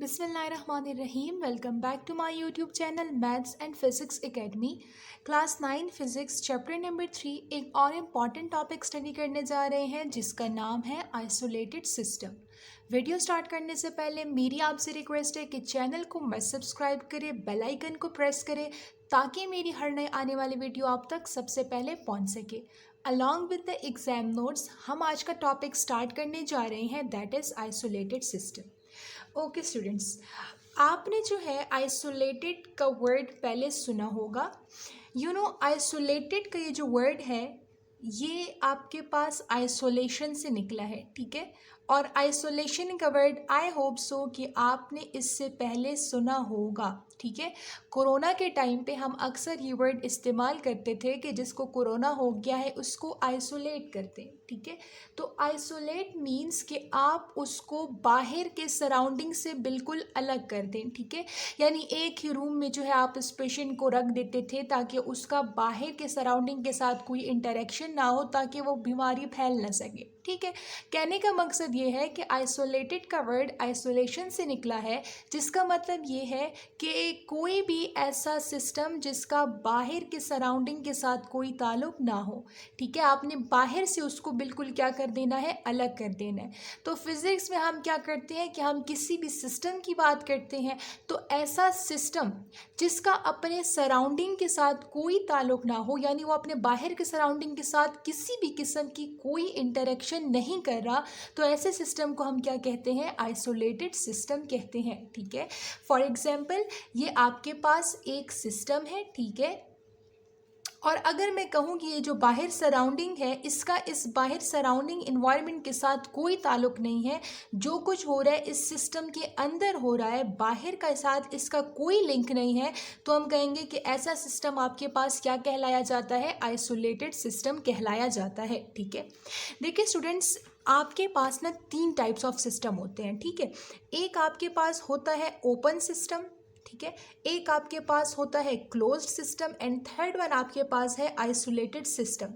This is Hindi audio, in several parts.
बिस्मिल्लाहिर्रहमानिर्रहीम। Welcome back to my YouTube channel maths and physics academy. Class 9 physics chapter number 3 एक और इम्पॉर्टेंट टॉपिक स्टडी करने जा रहे हैं जिसका नाम है आइसोलेटेड सिस्टम। वीडियो स्टार्ट करने से पहले मेरी आपसे रिक्वेस्ट है कि चैनल को मस्ट सब्सक्राइब करें, बेल आइकन को प्रेस करें ताकि मेरी हर नए आने वाली वीडियो आप तक सबसे पहले पहुंच सके। Along with the exam notes हम आज का टॉपिक स्टार्ट करने जा रहे हैं, that is isolated system. Okay students, आपने जो है आइसोलेटेड का वर्ड पहले सुना होगा। आइसोलेटेड का ये जो वर्ड है ये आपके पास आइसोलेशन से निकला है, ठीक है। और आइसोलेशन का वर्ड आई होप सो कि आपने इससे पहले सुना होगा, ठीक है। कोरोना के टाइम पे हम अक्सर ये वर्ड इस्तेमाल करते थे कि जिसको कोरोना हो गया है उसको आइसोलेट करते हैं, ठीक है। तो आइसोलेट मीन्स कि आप उसको बाहर के सराउंडिंग से बिल्कुल अलग कर दें, ठीक है। यानी एक ही रूम में जो है आप उस पेशेंट को रख देते थे ताकि उसका बाहर के सराउंडिंग के साथ कोई इंटरेक्शन ना हो, ताकि वो बीमारी फैल ना सके, ठीक है। कहने का मकसद ये है कि आइसोलेटेड का वर्ड आइसोलेशन से निकला है, जिसका मतलब ये है कि कोई भी ऐसा सिस्टम जिसका बाहर के सराउंडिंग के साथ कोई ताल्लुक ना हो, ठीक है। आपने बाहर से उसको बिल्कुल क्या कर देना है, अलग कर देना है। तो फिज़िक्स में हम क्या करते हैं कि हम किसी भी सिस्टम की बात करते हैं तो ऐसा सिस्टम जिसका अपने सराउंडिंग के साथ कोई ताल्लुक ना हो, यानी वो अपने बाहर के सराउंडिंग के साथ किसी भी किस्म की कोई इंटरेक्शन नहीं कर रहा, तो ऐसे सिस्टम को हम क्या कहते हैं, आइसोलेटेड सिस्टम कहते हैं, ठीक है। फॉर एग्जाम्पल ये आपके पास एक सिस्टम है, ठीक है। और अगर मैं कहूँ कि ये जो बाहर सराउंडिंग है इसका इस बाहर सराउंडिंग इन्वायरमेंट के साथ कोई ताल्लुक नहीं है, जो कुछ हो रहा है इस सिस्टम के अंदर हो रहा है, बाहर का साथ इसका कोई लिंक नहीं है, तो हम कहेंगे कि ऐसा सिस्टम आपके पास क्या कहलाया जाता है, आइसोलेटेड सिस्टम कहलाया जाता है, ठीक है। देखिए स्टूडेंट्स, आपके पास ना 3 टाइप्स ऑफ सिस्टम होते हैं, ठीक है। एक आपके पास होता है ओपन सिस्टम, ठीक है। एक आपके पास होता है closed system and third one आपके पास है आइसोलेटेड सिस्टम।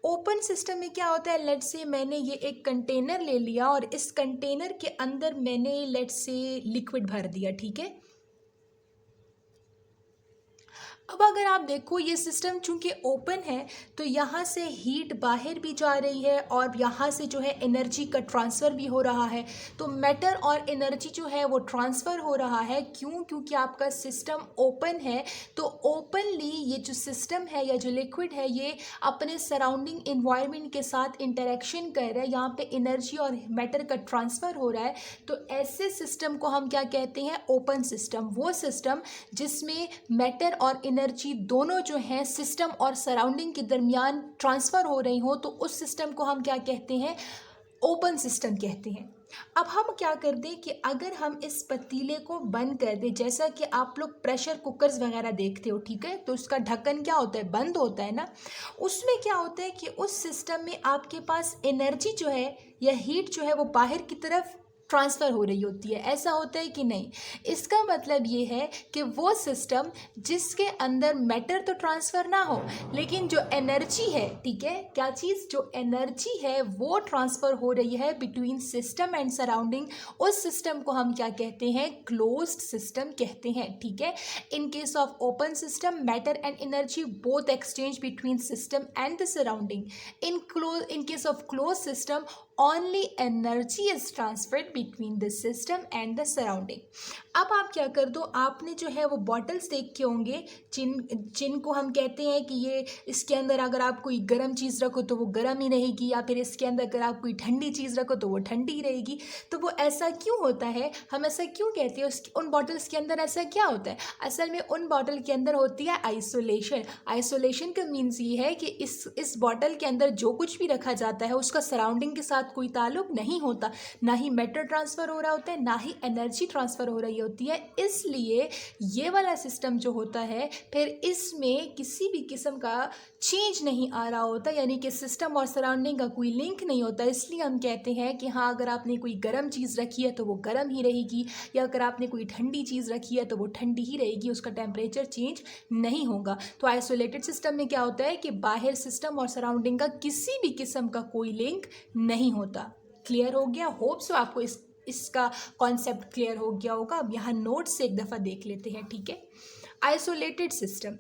ओपन सिस्टम में क्या होता है, लेट्स से मैंने ये एक कंटेनर ले लिया और इस कंटेनर के अंदर मैंने लेट्स से लिक्विड भर दिया, ठीक है। अब अगर आप देखो ये सिस्टम चूंकि ओपन है तो यहाँ से हीट बाहर भी जा रही है और यहाँ से जो है एनर्जी का ट्रांसफ़र भी हो रहा है। तो मैटर और एनर्जी जो है वो ट्रांसफ़र हो रहा है, क्यों, क्योंकि आपका सिस्टम ओपन है। तो ओपनली ये जो सिस्टम है या जो लिक्विड है ये अपने सराउंडिंग इन्वायरमेंट के साथ इंटरेक्शन कर रहा है, यहाँ पे एनर्जी और मैटर का ट्रांसफ़र हो रहा है। तो ऐसे सिस्टम को हम क्या कहते हैं, ओपन सिस्टम। वो सिस्टम जिसमें मैटर और एनर्जी दोनों जो हैं सिस्टम और सराउंडिंग के दरमियान ट्रांसफ़र हो रही हो, तो उस सिस्टम को हम क्या कहते हैं, ओपन सिस्टम कहते हैं। अब हम क्या कर दें कि अगर हम इस पतीले को बंद कर दें, जैसा कि आप लोग प्रेशर कुकर्स वगैरह देखते हो, ठीक है, तो उसका ढक्कन क्या होता है, बंद होता है ना। उसमें क्या होता है कि उस सिस्टम में आपके पास एनर्जी जो है या हीट जो है वो बाहर की तरफ ट्रांसफ़र हो रही होती है, ऐसा होता है कि नहीं। इसका मतलब ये है कि वो सिस्टम जिसके अंदर मैटर तो ट्रांसफ़र ना हो लेकिन जो एनर्जी है, ठीक है, क्या चीज़, जो एनर्जी है वो ट्रांसफ़र हो रही है बिटवीन सिस्टम एंड सराउंडिंग, उस सिस्टम को हम क्या कहते हैं, क्लोज्ड सिस्टम कहते हैं, ठीक है। In case of open system matter and energy both exchange between system and the surrounding. In case of close system only energy is transferred between the system and the surrounding। अब आप क्या कर दो, आपने जो है वो बॉटल्स देखे होंगे जिनको हम कहते हैं कि ये इसके अंदर अगर आप कोई गर्म चीज़ रखो तो वो गर्म ही रहेगी, या फिर इसके अंदर अगर आप कोई ठंडी चीज़ रखो तो वो ठंडी ही रहेगी। तो वो ऐसा क्यों होता है, हम ऐसा क्यों कहते हैं, उन बॉटल्स के अंदर ऐसा क्या होता है, असल में उन बॉटल के अंदर होती है आइसोलेशन। आइसोलेशन का मीन्स ये है कि इस बॉटल के अंदर जो कुछ भी रखा जाता है उसका सराउंडिंग के साथ कोई ताल्लुक नहीं होता, ना ही मैटर ट्रांसफ़र हो रहा होता है, ना ही एनर्जी ट्रांसफ़र हो रही होती है। इसलिए ये वाला सिस्टम जो होता है फिर इसमें किसी भी किस्म का चेंज नहीं आ रहा होता, यानी कि सिस्टम और सराउंडिंग का कोई लिंक नहीं होता। इसलिए हम कहते हैं कि हाँ, अगर आपने कोई गर्म चीज़ रखी है तो वो गर्म ही रहेगी, या अगर आपने कोई ठंडी चीज़ रखी है तो वो ठंडी ही रहेगी, उसका टेम्परेचर चेंज नहीं होगा। तो आइसोलेटेड सिस्टम में क्या होता है कि बाहर सिस्टम और सराउंडिंग का किसी भी किस्म का कोई लिंक नहीं होता। क्लियर हो गया, होप सो आपको इसका कॉन्सेप्ट क्लियर हो गया होगा। अब यहाँ नोट्स से एक दफ़ा देख लेते हैं, ठीक है। Isolated system,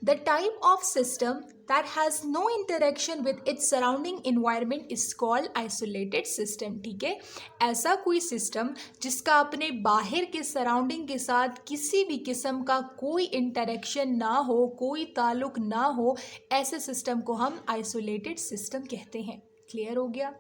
the type of system that has no interaction with its surrounding environment is called isolated system, ठीक है। ऐसा कोई सिस्टम जिसका अपने बाहर के सराउंडिंग के साथ किसी भी किस्म का कोई इंटरेक्शन ना हो, कोई ताल्लुक ना हो, ऐसे सिस्टम को हम आइसोलेटेड सिस्टम कहते हैं। क्लियर हो गया।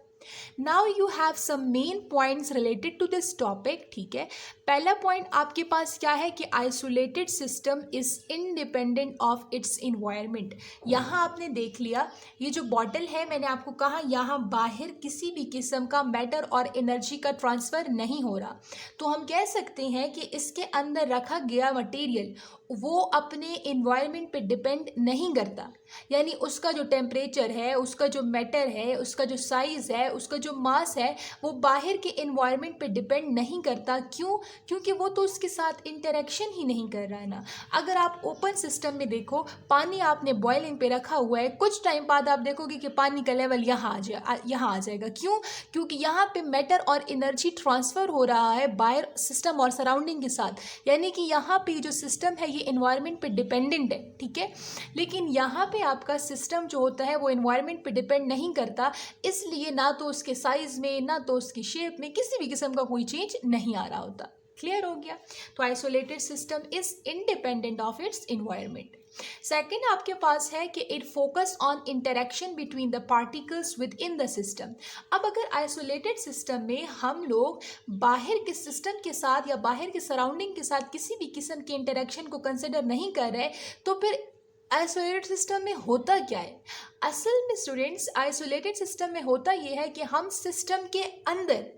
Now you have some main points related to this topic, ठीक है। पहला पॉइंट आपके पास क्या है कि isolated system is independent of its environment. यहाँ आपने देख लिया, ये जो बॉटल है, मैंने आपको कहा यहाँ बाहर किसी भी किस्म का मैटर और एनर्जी का ट्रांसफ़र नहीं हो रहा, तो हम कह सकते हैं कि इसके अंदर रखा गया मटेरियल वो अपने इन्वायरमेंट पे डिपेंड नहीं करता, यानी उसका जो टेम्परेचर है, उसका जो मैटर है, उसका जो साइज़ है, उसका जो मास है, वो बाहर के इन्वायरमेंट पे डिपेंड नहीं करता। क्यों? क्योंकि वो तो उसके साथ इंटरेक्शन ही नहीं कर रहा है ना। अगर आप ओपन सिस्टम में देखो, पानी आपने बॉइलिंग पे रखा हुआ है, कुछ टाइम बाद आप देखोगे कि पानी का लेवल यहाँ आ जाएगा। क्यों? क्योंकि यहाँ पे मैटर और एनर्जी ट्रांसफ़र हो रहा है बाहर सिस्टम और सराउंडिंग के साथ, यानी कि यहाँ पे जो सिस्टम है ये इन्वायरमेंट पे डिपेंडेंट है, ठीक है। लेकिन यहाँ पे आपका सिस्टम जो होता है वो इन्वायरमेंट पे डिपेंड नहीं करता, इसलिए ना तो उसके साइज़ में, ना तो उसकी शेप में किसी भी किस्म का कोई चेंज नहीं आ रहा होता। क्लियर हो गया। तो isolated system is independent of its environment. Second आपके पास है कि it focus on interaction between the particles within the system. अब अगर आइसोलेटेड सिस्टम में हम लोग बाहर के सिस्टम के साथ या बाहर के सराउंडिंग के साथ किसी भी किस्म के इंटरेक्शन को कंसिडर नहीं कर रहे, तो फिर आइसोलेटेड सिस्टम में होता क्या है? असल में स्टूडेंट्स, आइसोलेटेड सिस्टम में होता यह है कि हम सिस्टम के अंदर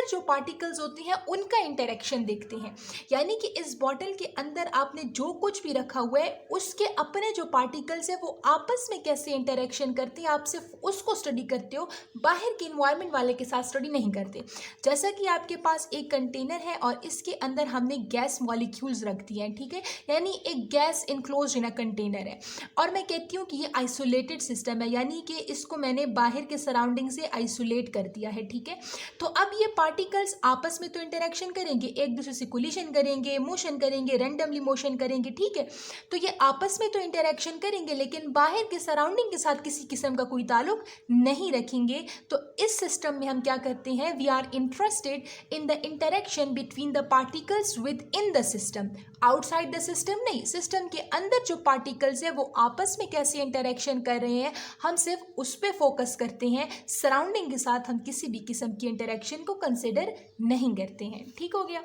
जो पार्टिकल्स होती हैं उनका इंटरेक्शन देखते हैं, यानी कि इस बॉटल के अंदर आपने जो कुछ भी रखा हुआ है उसके अपने जो पार्टिकल्स हैं वो आपस में कैसे इंटरेक्शन करते हैं, आप सिर्फ उसको स्टडी करते हो, बाहर के इन्वायरमेंट वाले के साथ स्टडी नहीं करते। जैसा कि आपके पास एक कंटेनर है और इसके अंदर हमने गैस मॉलिक्यूल्स रख दिए हैं, ठीक है, यानी एक gas enclose in a container है, और मैं कहती हूँ कि ये आइसोलेटेड सिस्टम है, यानी कि इसको मैंने बाहर के सराउंडिंग से आइसोलेट कर दिया है, ठीक है। तो अब ये पार्टिकल्स आपस में तो इंटरेक्शन करेंगे, एक दूसरे से कोलिशन करेंगे, मोशन करेंगे, रैंडमली मोशन करेंगे, ठीक है। तो ये आपस में तो इंटरेक्शन करेंगे, लेकिन बाहर के सराउंडिंग के साथ किसी किस्म का कोई ताल्लुक नहीं रखेंगे। तो इस सिस्टम में हम क्या करते हैं, we are interested in the interaction between the particles within the system. Outside the system नहीं, सिस्टम के अंदर जो पार्टिकल्स है वो आपस में कैसे इंटरेक्शन कर रहे हैं, हम सिर्फ उस पर फोकस करते हैं। सराउंडिंग के साथ हम किसी भी किस्म की इंटरेक्शन को कंसिडर नहीं करते हैं। ठीक हो गया।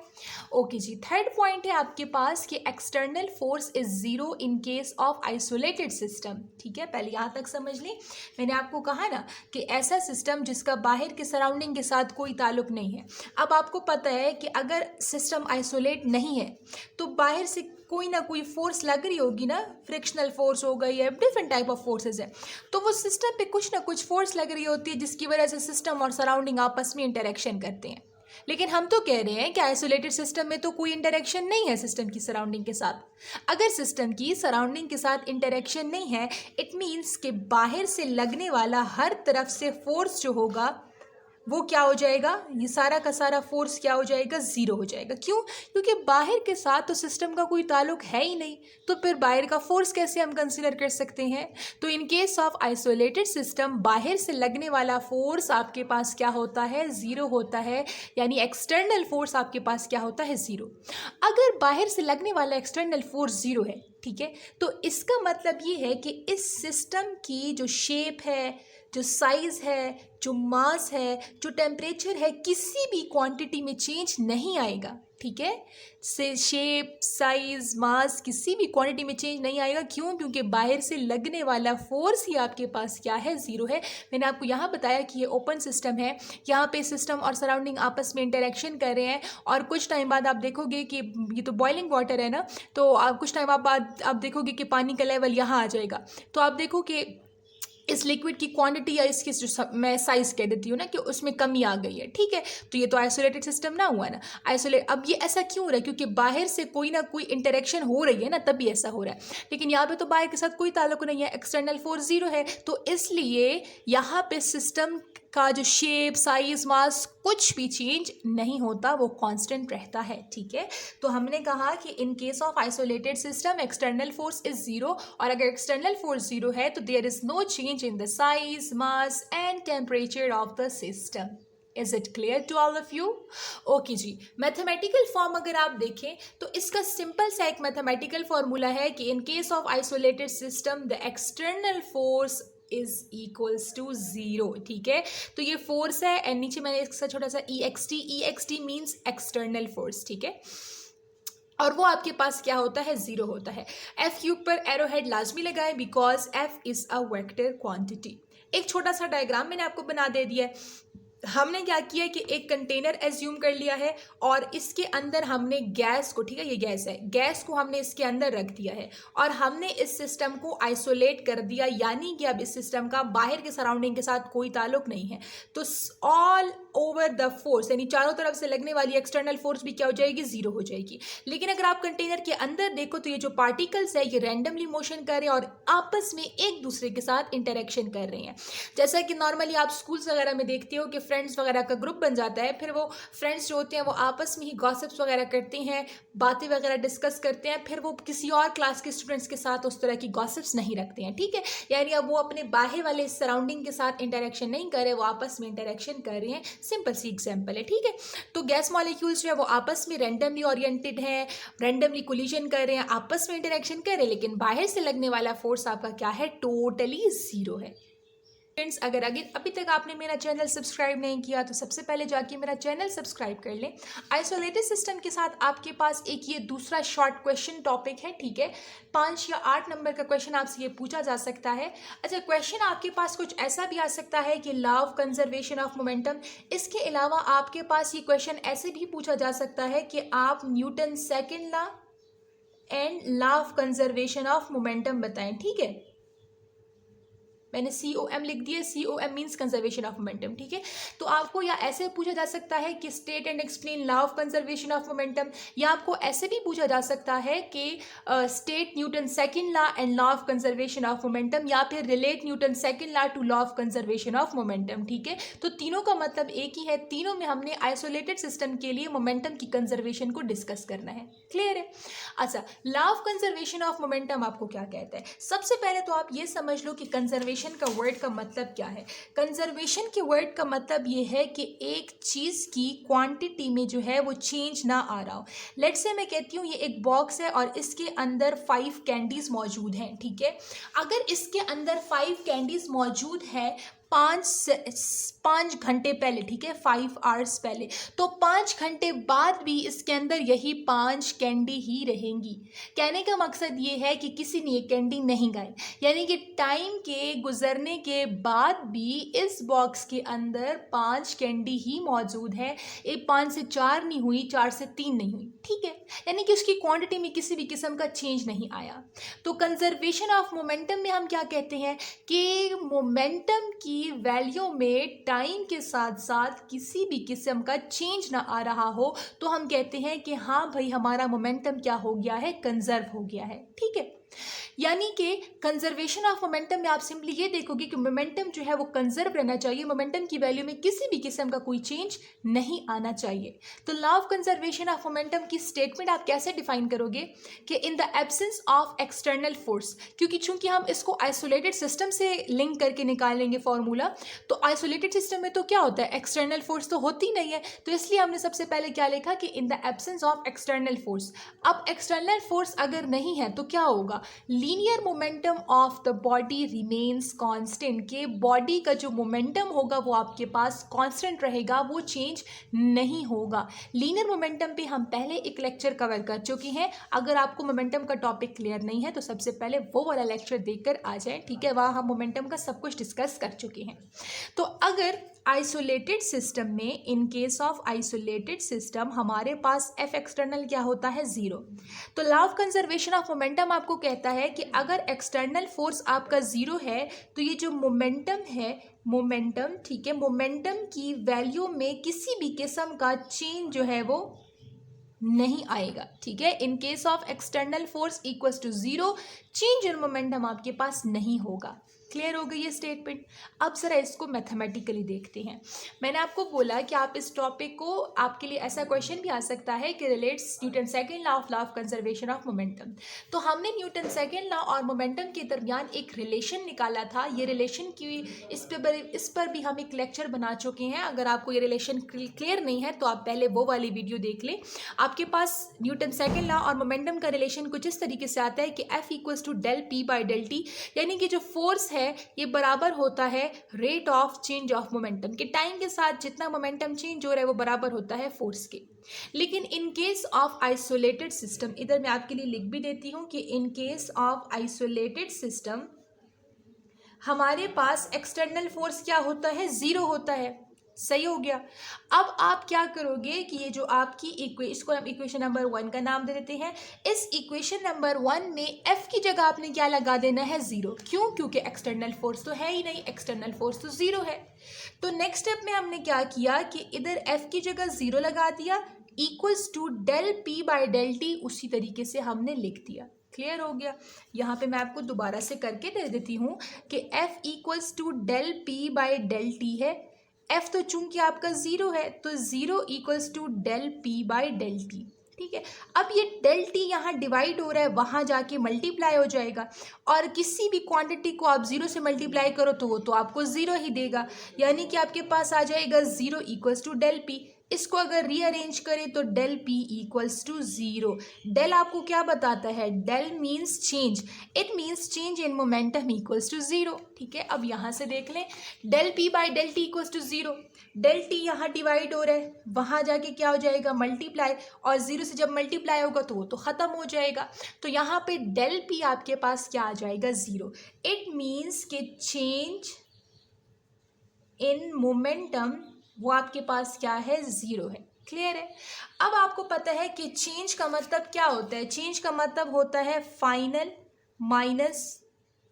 ओके जी, थर्ड पॉइंट है आपके पास कि external force is zero in case of isolated system. ठीक है, पहले यहाँ तक समझ लें। मैंने आपको कहा ना कि ऐसा सिस्टम जिसका बाहर के सराउंडिंग के साथ कोई ताल्लुक नहीं है। अब आपको पता है कि अगर सिस्टम आइसोलेट नहीं है तो बाहर से कोई ना कोई फोर्स लग रही होगी ना, फ्रिक्शनल फोर्स हो गई है, डिफरेंट टाइप ऑफ फोर्सेस है, तो वो सिस्टम पे कुछ ना कुछ फोर्स लग रही होती है जिसकी वजह से सिस्टम और सराउंडिंग आपस में इंटरेक्शन करते हैं। लेकिन हम तो कह रहे हैं कि आइसोलेटेड सिस्टम में तो कोई इंटरेक्शन नहीं है सिस्टम की सराउंडिंग के साथ। अगर सिस्टम की सराउंडिंग के साथ इंटरेक्शन नहीं है, इट मीन्स कि बाहर से लगने वाला हर तरफ से फोर्स जो होगा वो क्या हो जाएगा, ये सारा का सारा फोर्स क्या हो जाएगा, ज़ीरो हो जाएगा। क्यों? क्योंकि बाहर के साथ तो सिस्टम का कोई ताल्लुक है ही नहीं, तो फिर बाहर का फोर्स कैसे हम कंसीडर कर सकते हैं। तो इन केस ऑफ आइसोलेटेड सिस्टम बाहर से लगने वाला फोर्स आपके पास क्या होता है, ज़ीरो होता है, यानी एक्सटर्नल फोर्स आपके पास क्या होता है, ज़ीरो। अगर बाहर से लगने वाला एक्सटर्नल फोर्स ज़ीरो है, ठीक है, तो इसका मतलब ये है कि इस सिस्टम की जो शेप है, जो साइज़ है, जो मास है, जो टेम्परेचर है, किसी भी क्वांटिटी में चेंज नहीं आएगा। ठीक है, से शेप, साइज, मास किसी भी क्वांटिटी में चेंज नहीं आएगा। क्यों? क्योंकि बाहर से लगने वाला फोर्स ही आपके पास क्या है, ज़ीरो है। मैंने आपको यहाँ बताया कि ये ओपन सिस्टम है, यहाँ पे सिस्टम और सराउंडिंग आपस में इंटरेक्शन कर रहे हैं, और कुछ टाइम बाद आप देखोगे कि ये तो बॉइलिंग वाटर है ना, तो आप कुछ टाइम बाद आप देखोगे कि पानी का लेवल यहाँ आ जाएगा। तो आप देखो कि इस लिक्विड की क्वांटिटी या इसकी जो मैं साइज़ कह देती हूँ ना कि उसमें कमी आ गई है। ठीक है, तो ये तो आइसोलेटेड सिस्टम ना हुआ ना, आइसोलेट। अब ये ऐसा क्यों हो रहा है? क्योंकि बाहर से कोई ना कोई इंटरेक्शन हो रही है ना, तभी ऐसा हो रहा है। लेकिन यहाँ पे तो बाहर के साथ कोई ताल्लुक नहीं है, एक्सटर्नल फोर्स ज़ीरो है, तो इसलिए यहाँ पे सिस्टम का जो शेप, साइज, मास कुछ भी चेंज नहीं होता, वो कांस्टेंट रहता है। ठीक है, तो हमने कहा कि in case of isolated system external force is zero, और अगर एक्सटर्नल फोर्स जीरो है तो there is no change in the size, mass and temperature of the system. Is it clear to all of you? Okay जी, मैथमेटिकल फॉर्म अगर आप देखें तो इसका सिंपल सा एक मैथमेटिकल फॉर्मूला है कि in case of isolated system the external force is equals to zero. ठीक है, तो ये फोर्स है एंड नीचे मैंने इसका छोटा सा E X T means external force. ठीक है, और वो आपके पास क्या होता है, जीरो होता है। एफ क्यूब पर एरो हेड लाजमी लगाए because F is a vector quantity. एक छोटा सा डायग्राम मैंने आपको बना दे दिया है। हमने क्या किया कि एक कंटेनर एज्यूम कर लिया है और इसके अंदर हमने गैस को, ठीक है ये गैस है, गैस को हमने इसके अंदर रख दिया है और हमने इस सिस्टम को आइसोलेट कर दिया, यानी कि अब इस सिस्टम का बाहर के सराउंडिंग के साथ कोई ताल्लुक नहीं है। तो ऑल ओवर द फोर्स, यानी चारों तरफ से लगने वाली एक्सटर्नल फोर्स भी क्या हो जाएगी, जीरो हो जाएगी। लेकिन अगर आप कंटेनर के अंदर देखो तो ये जो पार्टिकल्स है ये रैंडमली मोशन कर रहे हैं और आपस में एक दूसरे के साथ इंटरेक्शन कर रहे हैं। जैसा कि नॉर्मली आप स्कूल्स वगैरह में देखते हो कि फ्रेंड्स वगैरह का ग्रुप बन जाता है, फिर वो फ्रेंड्स जो होते हैं वो आपस में ही गॉसिप्स वगैरह करते हैं, बातें वगैरह डिस्कस करते हैं, फिर वो किसी और क्लास के स्टूडेंट्स के साथ उस तरह की गॉसिप्स नहीं रखते हैं। ठीक है, यानी अब वो अपने बाहर वाले सराउंडिंग के साथ इंटरेक्शन नहीं कर रहे, वो आपस में इंटरेक्शन कर रहे हैं। सिंपल सी एग्जाम्पल है। ठीक है, तो गैस मॉलिक्यूल्स जो है वो आपस में रैंडमली ओरिएंटेड हैं, रैंडमली कोलिजन कर रहे हैं, आपस में इंटरेक्शन कर रहे हैं, लेकिन बाहर से लगने वाला फोर्स आपका क्या है, टोटली जीरो है। फ्रेंड्स, अगर अभी तक आपने मेरा चैनल सब्सक्राइब नहीं किया तो सबसे पहले जाके मेरा चैनल सब्सक्राइब कर लें। आइसोलेटेड सिस्टम के साथ आपके पास एक ये दूसरा शॉर्ट क्वेश्चन टॉपिक है। ठीक है, 5 या 8 नंबर का क्वेश्चन आपसे ये पूछा जा सकता है। अच्छा, क्वेश्चन आपके पास कुछ ऐसा भी आ सकता है कि law of conservation of momentum. इसके अलावा आपके पास ये क्वेश्चन ऐसे भी पूछा जा सकता है कि आप Newton second law and law of conservation of momentum बताएं। ठीक है, मैंने COM लिख दिया, COM means conservation of momentum. ठीक है, तो आपको या ऐसे पूछा जा सकता है कि state and explain law of conservation of momentum, या आपको ऐसे भी पूछा जा सकता है कि state Newton second law and law of conservation of momentum, या फिर relate Newton second law to law of conservation of momentum. ठीक है, तो तीनों का मतलब एक ही है, तीनों में हमने आइसोलेटेड सिस्टम के लिए मोमेंटम की कंजर्वेशन को डिस्कस करना है। क्लियर है? अच्छा, law of conservation of momentum आपको क्या कहता है? सबसे पहले तो आप ये समझ लो कि कंजर्वेशन का वर्ड का मतलब क्या है। कंजर्वेशन के वर्ड का मतलब ये है कि एक चीज की क्वांटिटी में जो है वो चेंज ना आ रहा हो। लेट्स से मैं कहती हूँ ये एक बॉक्स है और इसके अंदर 5 कैंडीज मौजूद हैं। ठीक है, अगर इसके अंदर 5 कैंडीज मौजूद है 5 घंटे पहले, ठीक है 5 आवर्स पहले, तो 5 घंटे बाद भी इसके अंदर यही 5 कैंडी ही रहेंगी। कहने का मकसद ये है कि किसी ने ये कैंडी नहीं खाई, यानी कि टाइम के गुजरने के बाद भी इस बॉक्स के अंदर 5 कैंडी ही मौजूद है। ये 5 से 4 नहीं हुई, 4 से 3 नहीं हुई। ठीक है, यानी कि उसकी क्वांटिटी में किसी भी किस्म का चेंज नहीं आया। तो कंजर्वेशन ऑफ मोमेंटम में हम क्या कहते हैं कि मोमेंटम की वैल्यू में टाइम के साथ साथ किसी भी किस्म का चेंज ना आ रहा हो, तो हम कहते हैं कि हाँ भाई हमारा मोमेंटम क्या हो गया है, कंजर्व हो गया है। ठीक है, यानी कि कंजर्वेशन ऑफ मोमेंटम में आप सिंपली ये देखोगे कि मोमेंटम जो है वो कंजर्व रहना चाहिए, मोमेंटम की वैल्यू में किसी भी किस्म का कोई चेंज नहीं आना चाहिए। तो law of conservation of momentum की स्टेटमेंट आप कैसे डिफाइन करोगे कि इन the absence of external force, क्योंकि चूंकि हम इसको आइसोलेटेड सिस्टम से लिंक करके निकालेंगे फॉर्मूला, तो आइसोलेटेड सिस्टम में तो क्या होता है, एक्सटर्नल फोर्स तो होती नहीं है, तो इसलिए हमने सबसे पहले क्या लिखा कि इन the absence of external force. अब एक्सटर्नल फोर्स अगर नहीं है तो क्या होगा, linear momentum of the body remains constant, के बॉडी का जो मोमेंटम होगा वो आपके पास कांस्टेंट रहेगा, वो चेंज नहीं होगा। लीनियर मोमेंटम पे हम पहले एक लेक्चर कवर कर चुके हैं। अगर आपको मोमेंटम का टॉपिक क्लियर नहीं है तो सबसे पहले वो वाला लेक्चर देखकर आ जाए। ठीक है, वहाँ हम मोमेंटम का सब कुछ डिस्कस कर चुके हैं। तो अगर आइसोलेटेड सिस्टम में, इन केस ऑफ आइसोलेटेड सिस्टम, हमारे पास एफ एक्सटर्नल क्या होता है, जीरो। तो law of conservation of momentum आपको कहता है कि अगर एक्सटर्नल फोर्स आपका जीरो है तो ये जो मोमेंटम है, मोमेंटम, ठीक है, मोमेंटम की वैल्यू में किसी भी किस्म का चेंज जो है वो नहीं आएगा। ठीक है, in case of external force equals to zero, change in momentum आपके पास नहीं होगा। क्लियर हो गई ये स्टेटमेंट। अब ज़रा इसको मैथमेटिकली देखते हैं। मैंने आपको बोला कि आप इस टॉपिक को, आपके लिए ऐसा क्वेश्चन भी आ सकता है कि relates Newton second law of conservation of momentum. तो हमने न्यूटन सेकंड लॉ और मोमेंटम के दरमियान एक रिलेशन निकाला था। ये रिलेशन की इस पर भी हम एक लेक्चर बना चुके हैं। अगर आपको ये रिलेशन क्लियर नहीं है तो आप पहले वो वाली वीडियो देख लें। आपके पास न्यूटन सेकंड लॉ और मोमेंटम का रिलेशन कुछ इस तरीके से आता है कि F equals to del P by del t, यानी कि जो फोर्स है ये बराबर होता है rate of change of momentum के। टाइम के साथ जितना मोमेंटम चेंज हो रहा है वो बराबर होता है फोर्स के। लेकिन इन केस ऑफ आइसोलेटेड सिस्टम, इधर मैं आपके लिए लिख भी देती हूँ कि in case of isolated system हमारे पास एक्सटर्नल फोर्स क्या होता है, जीरो होता है। सही हो गया। अब आप क्या करोगे कि ये जो आपकी इसको हम इक्वेशन नंबर 1 का नाम दे देते हैं। इस इक्वेशन नंबर 1 में एफ की जगह आपने क्या लगा देना है, जीरो। क्यों? क्योंकि एक्सटर्नल फोर्स तो है ही नहीं, एक्सटर्नल फोर्स तो जीरो है। तो नेक्स्ट स्टेप में हमने क्या किया कि इधर एफ की जगह जीरो लगा दिया, equals to del P by del t, उसी तरीके से हमने लिख दिया। क्लियर हो गया। यहाँ पे मैं आपको दोबारा से करके दे देती हूँ कि F equals to del P by del t है। F तो चूंकि आपका जीरो है तो zero equals to del P by del t. ठीक है। अब ये डेल टी यहाँ डिवाइड हो रहा है, वहाँ जाके मल्टीप्लाई हो जाएगा। और किसी भी क्वांटिटी को आप जीरो से मल्टीप्लाई करो तो वो तो आपको जीरो ही देगा, यानी कि आपके पास आ जाएगा zero equals to del P. इसको अगर रीअरेंज करें तो del P equals to zero. Del आपको क्या बताता है? Del means change, it means change in momentum equals to zero. ठीक है। अब यहाँ से देख लें, del P by del T equals to zero. Del T यहाँ डिवाइड हो रहा है, वहाँ जाके क्या हो जाएगा, मल्टीप्लाई, और जीरो से जब मल्टीप्लाई होगा तो वो तो ख़त्म हो जाएगा। तो यहाँ पे डेल पी आपके पास क्या आ जाएगा, जीरो। इट मीन्स कि चेंज इन मोमेंटम वो आपके पास क्या है, जीरो है। क्लियर है। अब आपको पता है कि चेंज का मतलब क्या होता है? चेंज का मतलब होता है फाइनल माइनस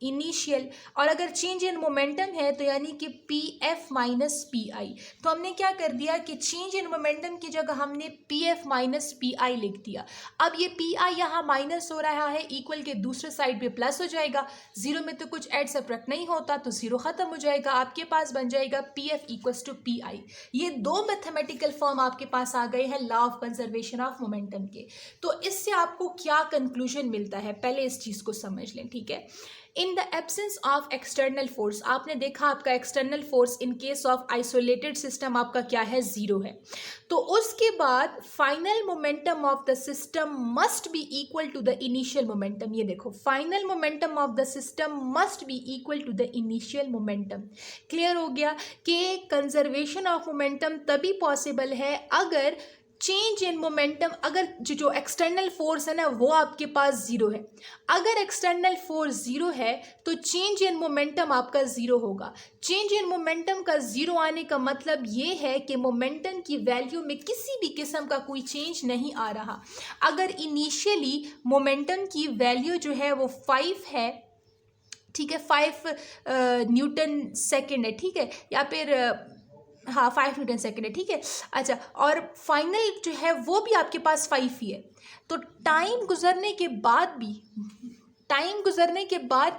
इनिशियल, और अगर चेंज इन मोमेंटम है तो यानी कि P F minus P I. तो हमने क्या कर दिया कि चेंज इन मोमेंटम की जगह हमने P F minus P I लिख दिया। अब ये पी आई यहाँ माइनस हो रहा है, इक्वल के दूसरे साइड पे प्लस हो जाएगा। जीरो में तो कुछ ऐड सब्ट्रैक्ट नहीं होता, तो जीरो खत्म हो जाएगा। आपके पास बन जाएगा P F equals to P I. ये दो मैथमेटिकल फॉर्म आपके पास आ गए हैं law of conservation of momentum के। तो इससे आपको क्या कंक्लूजन मिलता है, पहले इस चीज़ को समझ लें। ठीक है। In the absence of external force, आपने देखा आपका external force in case of isolated system आपका क्या है, जीरो है। तो उसके बाद final momentum of the system must be equal to the initial momentum. ये देखो, final momentum of the system must be equal to the initial momentum. Clear हो गया कि कंजर्वेशन ऑफ मोमेंटम तभी पॉसिबल है अगर चेंज इन मोमेंटम, अगर जो एक्सटर्नल फोर्स है ना वो आपके पास जीरो है। अगर एक्सटर्नल फोर्स जीरो है तो चेंज इन मोमेंटम आपका जीरो होगा। चेंज इन मोमेंटम का जीरो आने का मतलब ये है कि मोमेंटम की वैल्यू में किसी भी किस्म का कोई चेंज नहीं आ रहा। अगर इनिशियली मोमेंटम की वैल्यू जो है वो 5 है, ठीक है, 5 न्यूटन सेकेंड है, ठीक है, या फिर हाँ 5 न्यूटन सेकेंड है, ठीक है। अच्छा, और फाइनल जो है वो भी आपके पास 5 ही है। तो टाइम गुजरने के बाद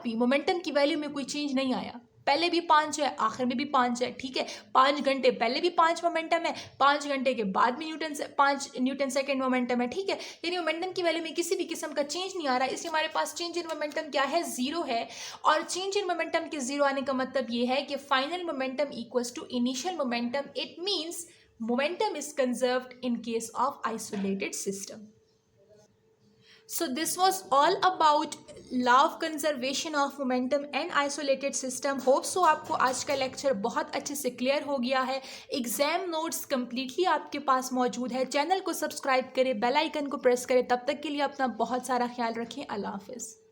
भी मोमेंटम की वैल्यू में कोई चेंज नहीं आया। पहले भी 5 है, आखिर में भी 5 है, ठीक है। 5 घंटे पहले भी 5 मोमेंटम है, 5 घंटे के बाद भी 5 न्यूटन सेकेंड मोमेंटम है, ठीक है। यानी मोमेंटम की वैल्यू में किसी भी किस्म का चेंज नहीं आ रहा है, इसलिए हमारे पास चेंज इन मोमेंटम क्या है, जीरो है। और चेंज इन मोमेंटम के जीरो आने का मतलब ये है कि final momentum equals to initial momentum. It means momentum is conserved in case of isolated system. So this was all about law of conservation of momentum and isolated system. Hope so आपको आज का लेक्चर बहुत अच्छे से क्लियर हो गया है। एग्जाम नोट्स कम्प्लीटली आपके पास मौजूद है। चैनल को सब्सक्राइब करें, बेल आइकन को प्रेस करें। तब तक के लिए अपना बहुत सारा ख्याल रखें। अल्लाह हाफिज़।